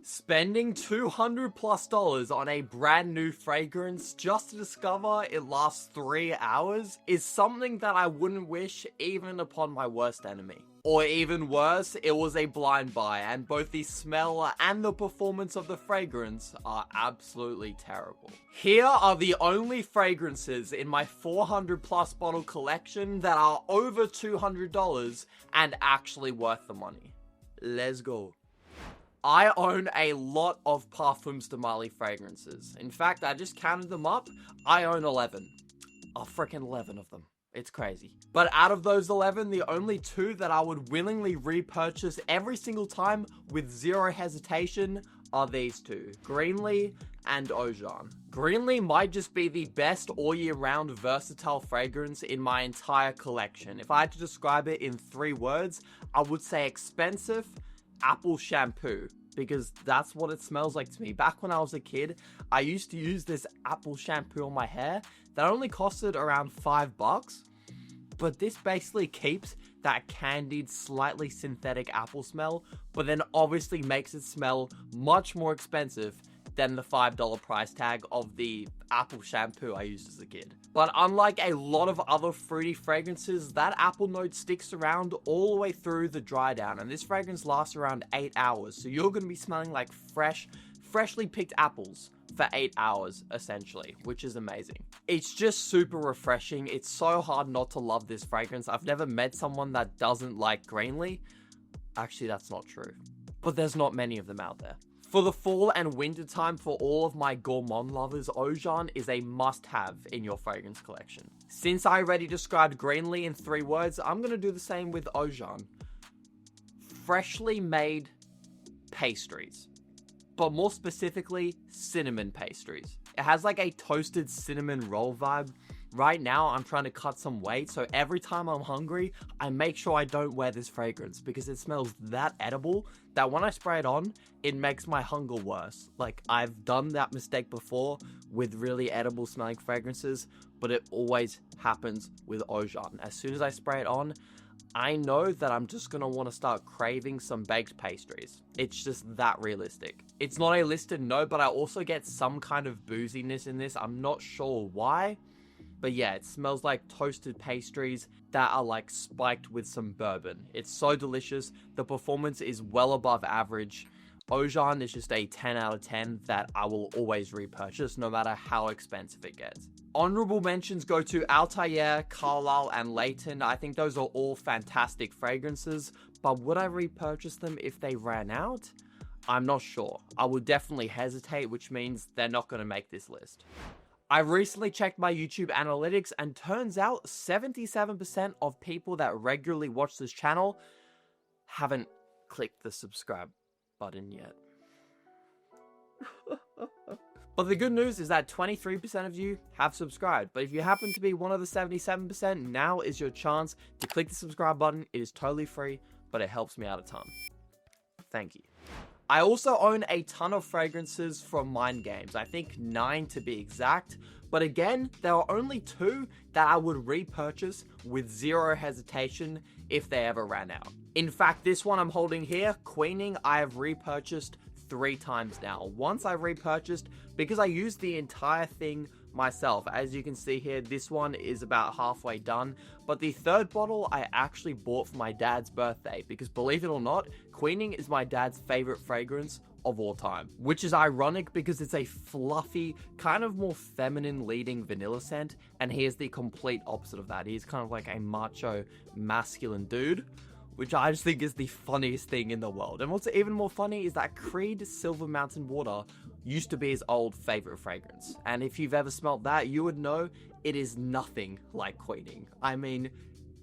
Spending $200+ on a brand new fragrance just to discover it lasts 3 hours is something that I wouldn't wish even upon my worst enemy. Or even worse, it was a blind buy, and both the smell and the performance of the fragrance are absolutely terrible. Here are the only fragrances in my 400+ bottle collection that are over $200 and actually worth the money. Let's go. I own a lot of Parfums de Marly fragrances. In fact, I just counted them up. I own 11. A freaking 11 of them. It's crazy. But out of those 11, the only 2 that I would willingly repurchase every single time with zero hesitation are these 2. Greenley and Oajan. Greenley might just be the best all year round versatile fragrance in my entire collection. If I had to describe it in 3 words, I would say expensive, apple shampoo, because that's what it smells like to me. Back when I was a kid, I used to use this apple shampoo on my hair that only costed around $5, but this basically keeps that candied, slightly synthetic apple smell, but then obviously makes it smell much more expensive than the $5 price tag of the apple shampoo I used as a kid. But unlike a lot of other fruity fragrances, that apple note sticks around all the way through the dry down, and this fragrance lasts around 8 hours, so you're going to be smelling like freshly picked apples for 8 hours, essentially, which is amazing. It's just super refreshing. It's so hard not to love this fragrance. I've never met someone that doesn't like Greenley. Actually, that's not true, but there's not many of them out there. For the fall and winter time, for all of my gourmand lovers, Oajan is a must-have in your fragrance collection. Since I already described Greenley in 3 words, I'm going to do the same with Oajan. Freshly made pastries, but more specifically, cinnamon pastries. It has like a toasted cinnamon roll vibe. Right now, I'm trying to cut some weight, so every time I'm hungry, I make sure I don't wear this fragrance because it smells that edible that when I spray it on, it makes my hunger worse. Like, I've done that mistake before with really edible smelling fragrances, but it always happens with Oajan. As soon as I spray it on, I know that I'm just going to want to start craving some baked pastries. It's just that realistic. It's not a listed note, but I also get some kind of booziness in this. I'm not sure why. But yeah, it smells like toasted pastries that are like spiked with some bourbon. It's so delicious. The performance is well above average. Oajan is just a 10 out of 10 that I will always repurchase no matter how expensive it gets. Honorable mentions go to Altair, Carlisle, and Layton. I think those are all fantastic fragrances, but would I repurchase them if they ran out? I'm not sure. I would definitely hesitate, which means they're not going to make this list. I recently checked my YouTube analytics, and turns out 77% of people that regularly watch this channel haven't clicked the subscribe button yet. But the good news is that 23% of you have subscribed. But if you happen to be one of the 77%, now is your chance to click the subscribe button. It is totally free, but it helps me out a ton. Thank you. I also own a ton of fragrances from Mind Games. I think 9 to be exact. But again, there are only 2 that I would repurchase with zero hesitation if they ever ran out. In fact, this one I'm holding here, Queening, I have repurchased 3 times now. Once I repurchased because I used the entire thing myself. As you can see here, this one is about halfway done, but the 3rd bottle I actually bought for my dad's birthday because, believe it or not, Queening is my dad's favorite fragrance of all time, which is ironic because it's a fluffy, kind of more feminine leading vanilla scent, and he is the complete opposite of that. He's kind of like a macho, masculine dude, which I just think is the funniest thing in the world. And what's even more funny is that Creed Silver Mountain Water used to be his old favorite fragrance. And if you've ever smelt that, you would know it is nothing like Queening. I mean,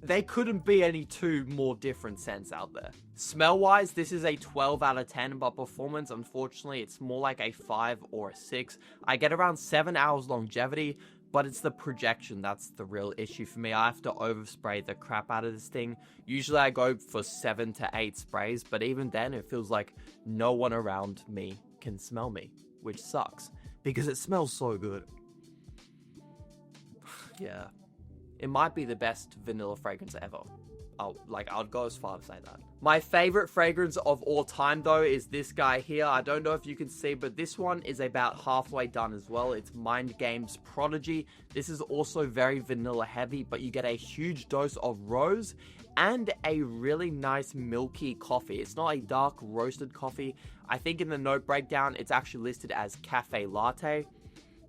they couldn't be any 2 more different scents out there. Smell-wise, this is a 12 out of 10, but performance, unfortunately, it's more like a 5 or a 6. I get around 7 hours longevity, but it's the projection that's the real issue for me. I have to overspray the crap out of this thing. Usually I go for 7 to 8 sprays, but even then it feels like no one around me can smell me, which sucks because it smells so good. Yeah. It might be the best vanilla fragrance ever. I'd go as far to say that. My favorite fragrance of all time though is this guy here. I don't know if you can see, but this one is about halfway done as well. It's Mind Games Prodigy. This is also very vanilla heavy, but you get a huge dose of rose and a really nice milky coffee. It's not a dark roasted coffee. I think in the note breakdown, it's actually listed as cafe latte.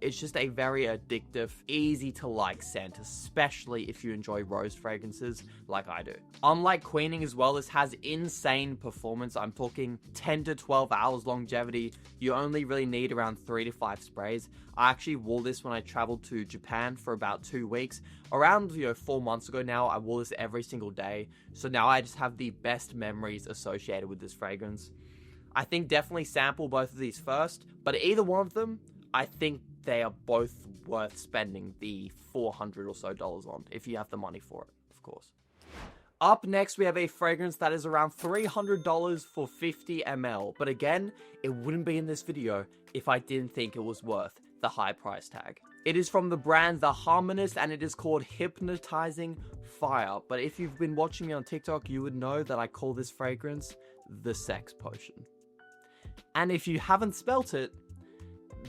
It's just a very addictive, easy to like scent, especially if you enjoy rose fragrances like I do. Unlike queening as well, this has insane performance. I'm talking 10 to 12 hours longevity. You only really need around 3 to 5 sprays. I actually wore this when I traveled to Japan for about 2 weeks. Around 4 months ago now, I wore this every single day. So now I just have the best memories associated with this fragrance. I think definitely sample both of these first, but either one of them, I think they are both worth spending the $400 or so on, if you have the money for it, of course. Up next, we have a fragrance that is around $300 for 50 ml. But again, it wouldn't be in this video if I didn't think it was worth the high price tag. It is from the brand The Harmonist, and it is called Hypnotizing Fire. But if you've been watching me on TikTok, you would know that I call this fragrance the Sex Potion. And if you haven't spelt it,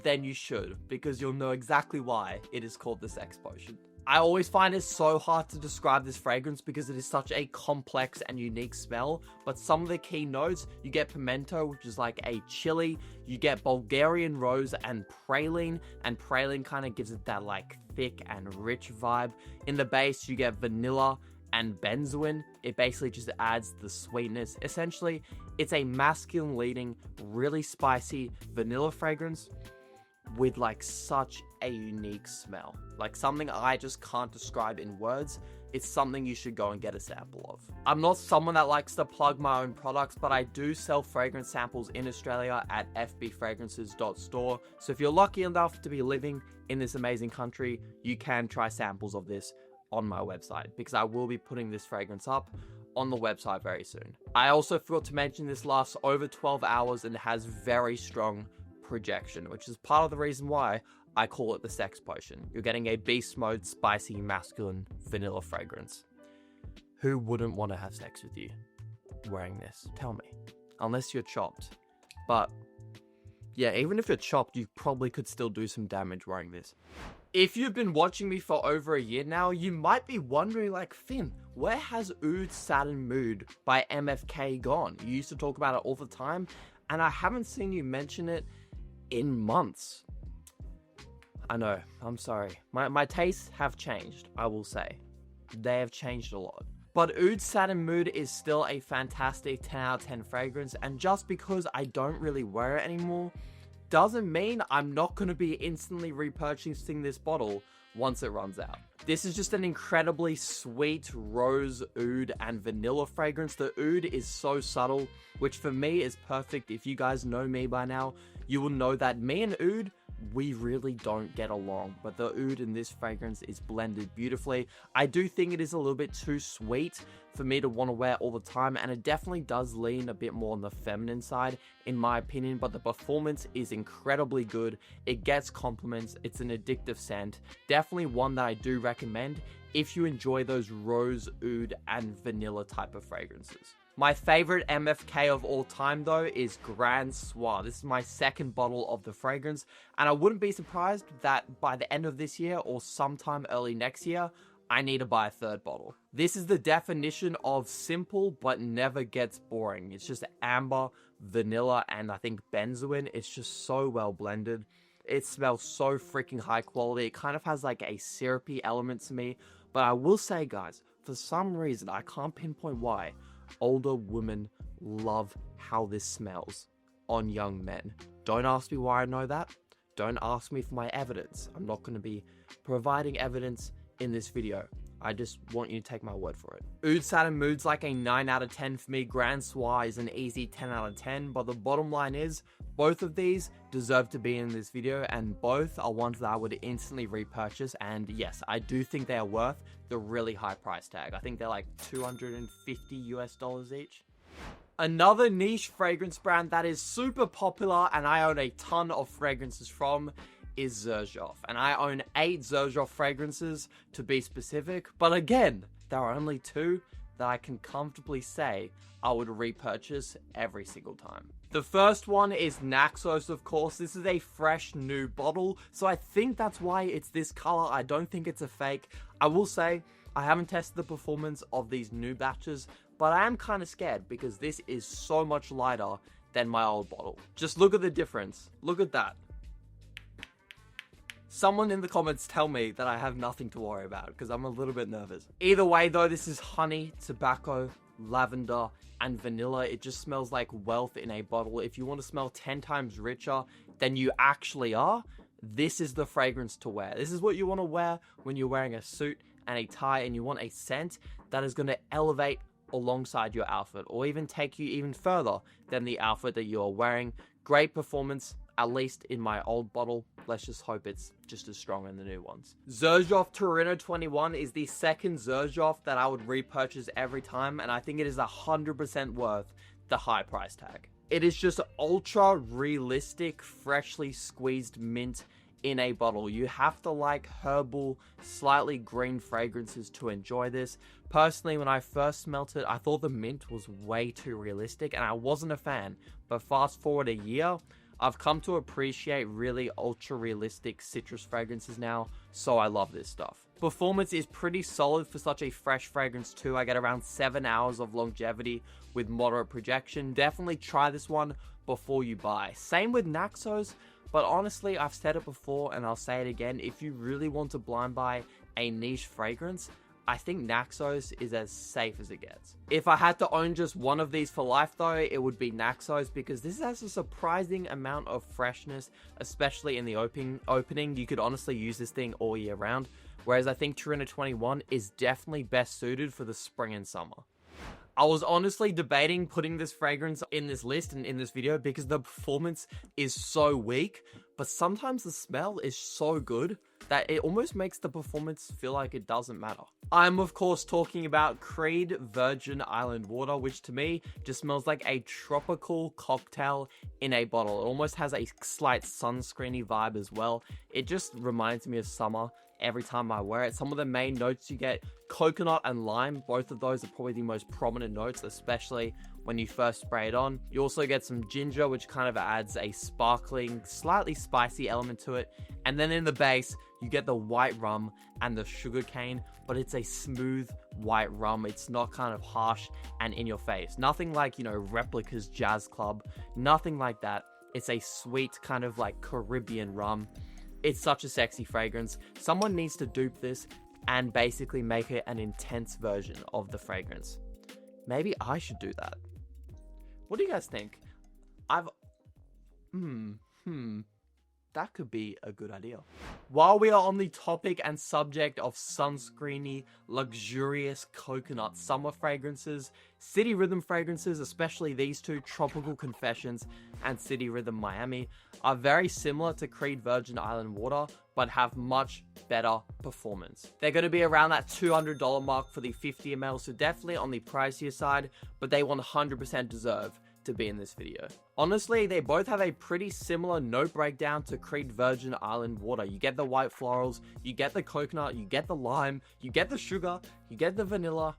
then you should, because you'll know exactly why it is called the Sex Potion. I always find it so hard to describe this fragrance because it is such a complex and unique smell, but some of the key notes, you get pimento, which is like a chili, you get Bulgarian rose and praline kind of gives it that like thick and rich vibe. In the base, you get vanilla and benzoin. It basically just adds the sweetness. Essentially, it's a masculine leading, really spicy vanilla fragrance with like such a unique smell. Like something I just can't describe in words. It's something you should go and get a sample of. I'm not someone that likes to plug my own products, but I do sell fragrance samples in Australia at fbfragrances.store. So if you're lucky enough to be living in this amazing country, you can try samples of this on my website, because I will be putting this fragrance up on the website very soon. I also forgot to mention this lasts over 12 hours and has very strong projection, which is part of the reason why I call it the Sex Potion. You're getting a beast mode, spicy, masculine vanilla fragrance. Who wouldn't want to have sex with you wearing this? Tell me. Unless you're chopped. But yeah, even if you're chopped, you probably could still do some damage wearing this. If you've been watching me for over a year now, you might be wondering like, Finn, where has Oud Satin Mood by MFK gone? You used to talk about it all the time, and I haven't seen you mention it in months. I know, I'm sorry. My tastes have changed, I will say. They have changed a lot. But Oud Satin Mood is still a fantastic 10 out of 10 fragrance, and just because I don't really wear it anymore, doesn't mean I'm not going to be instantly repurchasing this bottle once it runs out. This is just an incredibly sweet rose, oud, and vanilla fragrance. The oud is so subtle, which for me is perfect. If you guys know me by now, you will know that me and oud, we really don't get along, but the oud in this fragrance is blended beautifully. I do think it is a little bit too sweet for me to want to wear all the time, and it definitely does lean a bit more on the feminine side in my opinion, but the performance is incredibly good. It gets compliments. It's an addictive scent. Definitely one that I do recommend if you enjoy those rose, oud, and vanilla type of fragrances. My favorite MFK of all time though is Grand Soir. This is my second bottle of the fragrance, and I wouldn't be surprised that by the end of this year or sometime early next year, I need to buy a third bottle. This is the definition of simple but never gets boring. It's just amber, vanilla, and I think benzoin. It's just so well blended. It smells so freaking high quality. It kind of has like a syrupy element to me, but I will say guys, for some reason, I can't pinpoint why, older women love how this smells on young men. Don't ask me why I know that. Don't ask me for my evidence. I'm not going to be providing evidence in this video. I just want you to take my word for it. Oud Satin Mood's like a 9 out of 10 for me. Grand Soir is an easy 10 out of 10, but the bottom line is, both of these deserve to be in this video, and both are ones that I would instantly repurchase, and yes, I do think they are worth the really high price tag. I think they're like $250 US each. Another niche fragrance brand that is super popular and I own a ton of fragrances from is Xerjoff, and I own 8 Xerjoff fragrances to be specific, but again, there are only 2 that I can comfortably say I would repurchase every single time. The first one is Naxos, of course. This is a fresh new bottle, so I think that's why it's this color. I don't think it's a fake. I will say, I haven't tested the performance of these new batches, but I am kind of scared because this is so much lighter than my old bottle. Just look at the difference. Look at that. Someone in the comments tell me that I have nothing to worry about because I'm a little bit nervous. Either way though, this is honey, tobacco, lavender, and vanilla. It just smells like wealth in a bottle. If you want to smell 10 times richer than you actually are, this is the fragrance to wear. This is what you want to wear when you're wearing a suit and a tie and you want a scent that is going to elevate alongside your outfit or even take you even further than the outfit that you're wearing. Great performance, at least in my old bottle. Let's just hope it's just as strong in the new ones. Xerjoff Torino 21 is the second Xerjoff that I would repurchase every time, and I think it is 100% worth the high price tag. It is just ultra realistic, freshly squeezed mint in a bottle. You have to like herbal, slightly green fragrances to enjoy this. Personally, when I first smelt it, I thought the mint was way too realistic and I wasn't a fan. But fast forward a year, I've come to appreciate really ultra realistic citrus fragrances now, so I love this stuff. Performance is pretty solid for such a fresh fragrance too. I get around 7 hours of longevity with moderate projection. Definitely try this one before you buy. Same with Naxos. But honestly, I've said it before and I'll say it again, if you really want to blind buy a niche fragrance, I think Naxos is as safe as it gets. If I had to own just one of these for life though, it would be Naxos because this has a surprising amount of freshness, especially in the opening. You could honestly use this thing all year round, whereas I think Torino 21 is definitely best suited for the spring and summer. I was honestly debating putting this fragrance in this list and in this video because the performance is so weak, but sometimes the smell is so good that it almost makes the performance feel like it doesn't matter. I'm of course talking about Creed Virgin Island Water, which to me just smells like a tropical cocktail in a bottle. It almost has a slight sunscreeny vibe as well. It just reminds me of summer every time I wear it. Some of the main notes you get, coconut and lime, both of those are probably the most prominent notes, especially when you first spray it on. You also get some ginger, which kind of adds a sparkling, slightly spicy element to it. And then in the base, you get the white rum and the sugar cane, but it's a smooth white rum. It's not kind of harsh and in your face. Nothing like, you know, Replica's Jazz Club, nothing like that. It's a sweet kind of like Caribbean rum. It's such a sexy fragrance. Someone needs to dupe this and basically make it an intense version of the fragrance. Maybe I should do that. What do you guys think? That could be a good idea. While we are on the topic and subject of sunscreeny, luxurious coconut summer fragrances, City Rhythm fragrances, especially these two, Tropical Confessions and City Rhythm Miami, are very similar to Creed Virgin Island Water, but have much better performance. They're going to be around that $200 mark for the 50 ml, so definitely on the pricier side, but they 100% deserve to be in this video. Honestly, they both have a pretty similar note breakdown to Creed Virgin Island Water. You get the white florals, you get the coconut, you get the lime, you get the sugar, you get the vanilla.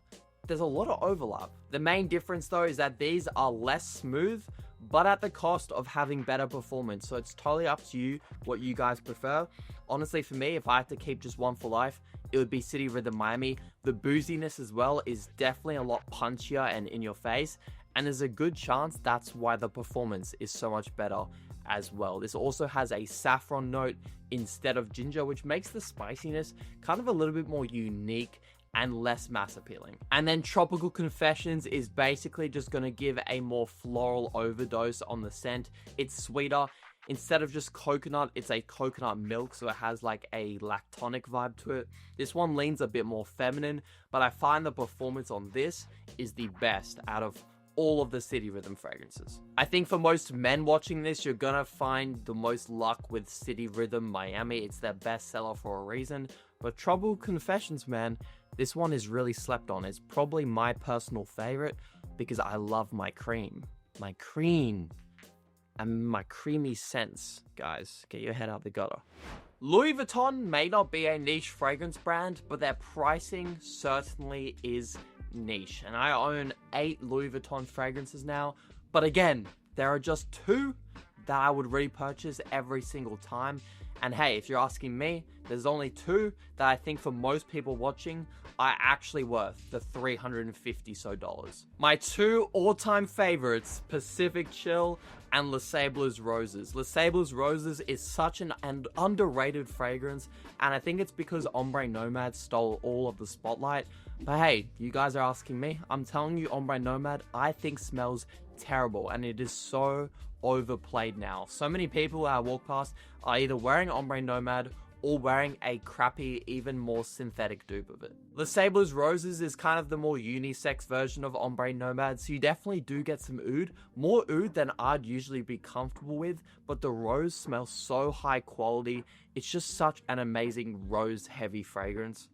There's a lot of overlap. The main difference though is that these are less smooth, but at the cost of having better performance. So it's totally up to you what you guys prefer. Honestly, for me, if I had to keep just one for life, it would be City Rhythm Miami. The booziness as well is definitely a lot punchier and in your face. And there's a good chance that's why the performance is so much better as well. This also has a saffron note instead of ginger, which makes the spiciness kind of a little bit more unique and less mass appealing. And then Tropical Confessions is basically just going to give a more floral overdose on the scent. It's sweeter. Instead of just coconut, it's a coconut milk, so it has like a lactonic vibe to it. This one leans a bit more feminine, but I find the performance on this is the best out of all of the City Rhythm fragrances. I think for most men watching this, you're gonna find the most luck with City Rhythm Miami. It's their best seller for a reason. But Tropical Confessions, man, this one is really slept on. It's probably my personal favorite because I love my cream. My cream. And my creamy scents, guys. Get your head out the gutter. Louis Vuitton may not be a niche fragrance brand, but their pricing certainly is niche, and I own 8 Louis Vuitton fragrances now, but again, there are just 2 that I would repurchase every single time. And hey, if you're asking me, there's only 2 that I think for most people watching are actually worth the $350 so. My 2 all-time favorites, Pacific Chill and Les Sables Roses. Les Sables Roses is such an underrated fragrance, and I think it's because Ombre Nomad stole all of the spotlight. But hey, you guys are asking me, I'm telling you, Ombre Nomad I think smells terrible, and it is so overplayed now. So many people I walk past are either wearing Ombre Nomad or wearing a crappy, even more synthetic dupe of it. Les Sables Roses is kind of the more unisex version of Ombre Nomad, so you definitely do get some oud, more oud than I'd usually be comfortable with, but the rose smells so high quality. It's just such an amazing rose heavy fragrance.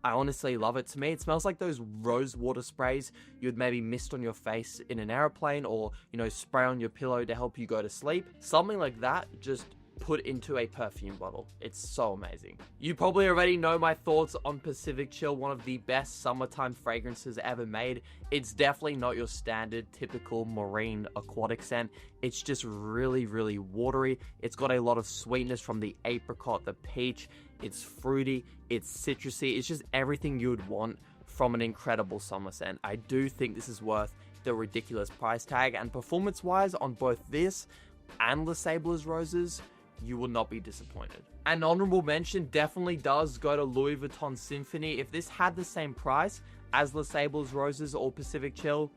I honestly love it. To me, it smells like those rose water sprays you'd maybe mist on your face in an airplane, or, you know, spray on your pillow to help you go to sleep. Something like that, just put into a perfume bottle. It's so amazing. You probably already know my thoughts on Pacific Chill, one of the best summertime fragrances ever made. It's definitely not your standard typical marine aquatic scent. It's just really, really watery. It's got a lot of sweetness from the apricot, the peach. It's fruity, it's citrusy. It's just everything you would want from an incredible summer scent. I do think this is worth the ridiculous price tag, and performance wise on both this and Les Sables Roses, you will not be disappointed. An honorable mention definitely does go to Louis Vuitton Symphony. If this had the same price as Les Sables Roses or Pacific Chill,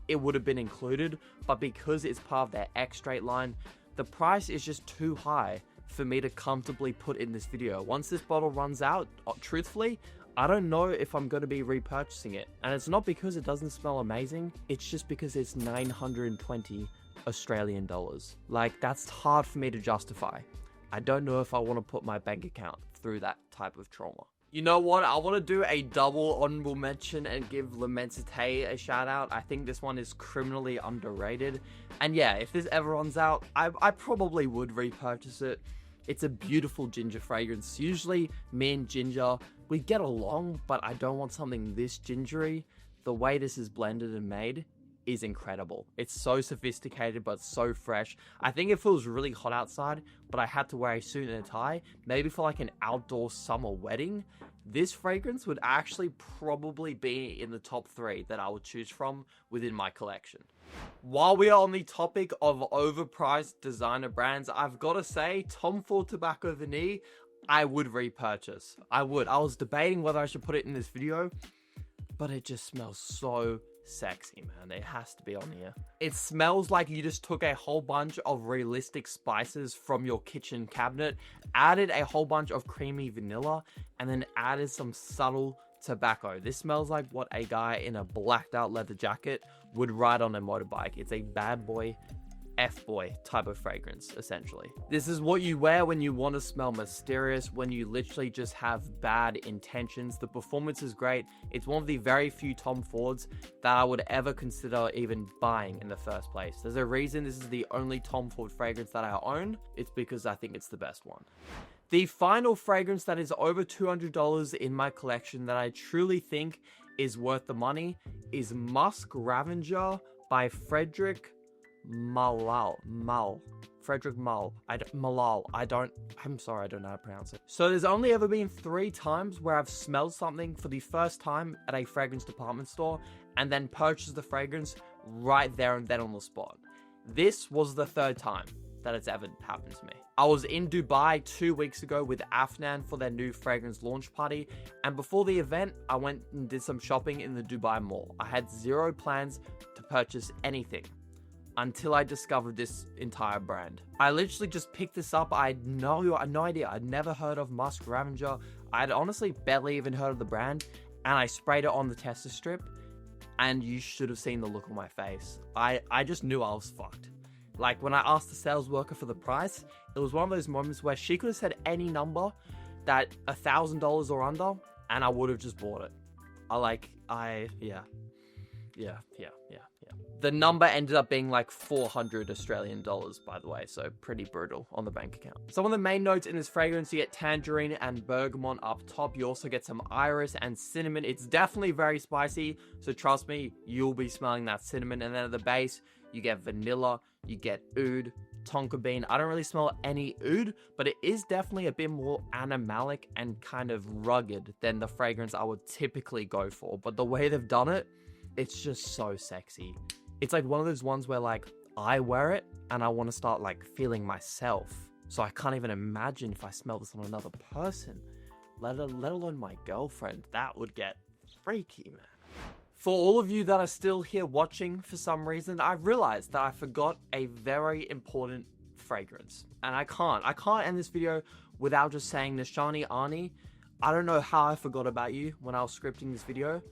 it would have been included, but because it's part of their X straight line, the price is just too high for me to comfortably put in this video. Once this bottle runs out, truthfully, I don't know if I'm going to be repurchasing it. And it's not because it doesn't smell amazing, it's just because it's 920 Australian dollars. Like, that's hard for me to justify. I don't know if I want to put my bank account through that type of trauma. You know what? I want to do a double honorable mention and give L'Immensité a shout out. I think this one is criminally underrated. And yeah, if this ever runs out, I probably would repurchase it. It's a beautiful ginger fragrance. Usually me and ginger, we get along, but I don't want something this gingery. The way this is blended and made is incredible. It's so sophisticated but so fresh. I think it feels really hot outside, but I had to wear a suit and a tie, maybe for like an outdoor summer wedding. This fragrance would actually probably be in the top 3 that I would choose from within my collection. While we are on the topic of overpriced designer brands, I've got to say, Tom Ford Tobacco Vanille, I would repurchase. I would. I was debating whether I should put it in this video, but it just smells so sexy, man. It has to be on here. It smells like you just took a whole bunch of realistic spices from your kitchen cabinet, added a whole bunch of creamy vanilla, and then added some subtle tobacco. This smells like what a guy in a blacked out leather jacket would ride on a motorbike. It's a bad boy, F-boy type of fragrance, essentially. This is what you wear when you want to smell mysterious, when you literally just have bad intentions. The performance is great. It's one of the very few Tom Fords that I would ever consider even buying in the first place. There's a reason this is the only Tom Ford fragrance that I own. It's because I think it's the best one. The final fragrance that is over $200 in my collection that I truly think is worth the money is Musc Ravageur by Frederic Malal. I'm sorry, I don't know how to pronounce it. So there's only ever been 3 times where I've smelled something for the first time at a fragrance department store and then purchased the fragrance right there and then on the spot. This was the 3rd time that it's ever happened to me. I was in Dubai 2 weeks ago with Afnan for their new fragrance launch party, and before the event, I went and did some shopping in the Dubai mall. I had 0 plans to purchase anything until I discovered this entire brand. I literally just picked this up. I had no idea. I'd never heard of Musc Ravageur. I'd honestly barely even heard of the brand, and I sprayed it on the tester strip, and you should have seen the look on my face. I just knew I was fucked. Like, when I asked the sales worker for the price, it was one of those moments where she could have said any number that $1,000 or under, and I would have just bought it. Yeah. The number ended up being like 400 Australian dollars, by the way, so pretty brutal on the bank account. Some of the main notes in this fragrance, you get tangerine and bergamot up top. You also get some iris and cinnamon. It's definitely very spicy, so trust me, you'll be smelling that cinnamon. And then at the base, you get vanilla, you get oud, tonka bean. I don't really smell any oud, but it is definitely a bit more animalic and kind of rugged than the fragrance I would typically go for. But the way they've done it, it's just so sexy. It's like one of those ones where like I wear it and I want to start like feeling myself. So I can't even imagine if I smell this on another person, let alone my girlfriend. That would get freaky, man. For all of you that are still here watching for some reason, I've realized that I forgot a very important fragrance. And I can't end this video without just saying Nishane Ani. I don't know how I forgot about you when I was scripting this video,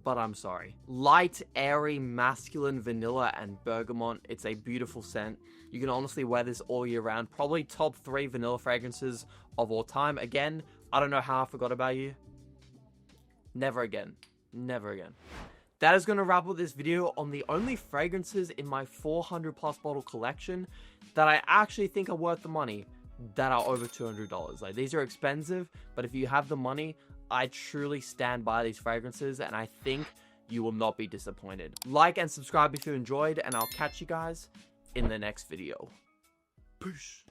but I'm sorry. Light, airy, masculine vanilla and bergamot. It's a beautiful scent. You can honestly wear this all year round. Probably top 3 vanilla fragrances of all time. Again, I don't know how I forgot about you. Never again. Never again. That is going to wrap up this video on the only fragrances in my 400 plus bottle collection that I actually think are worth the money that are over $200. Like, these are expensive, but if you have the money, I truly stand by these fragrances and I think you will not be disappointed. Like and subscribe if you enjoyed, and I'll catch you guys in the next video. Peace.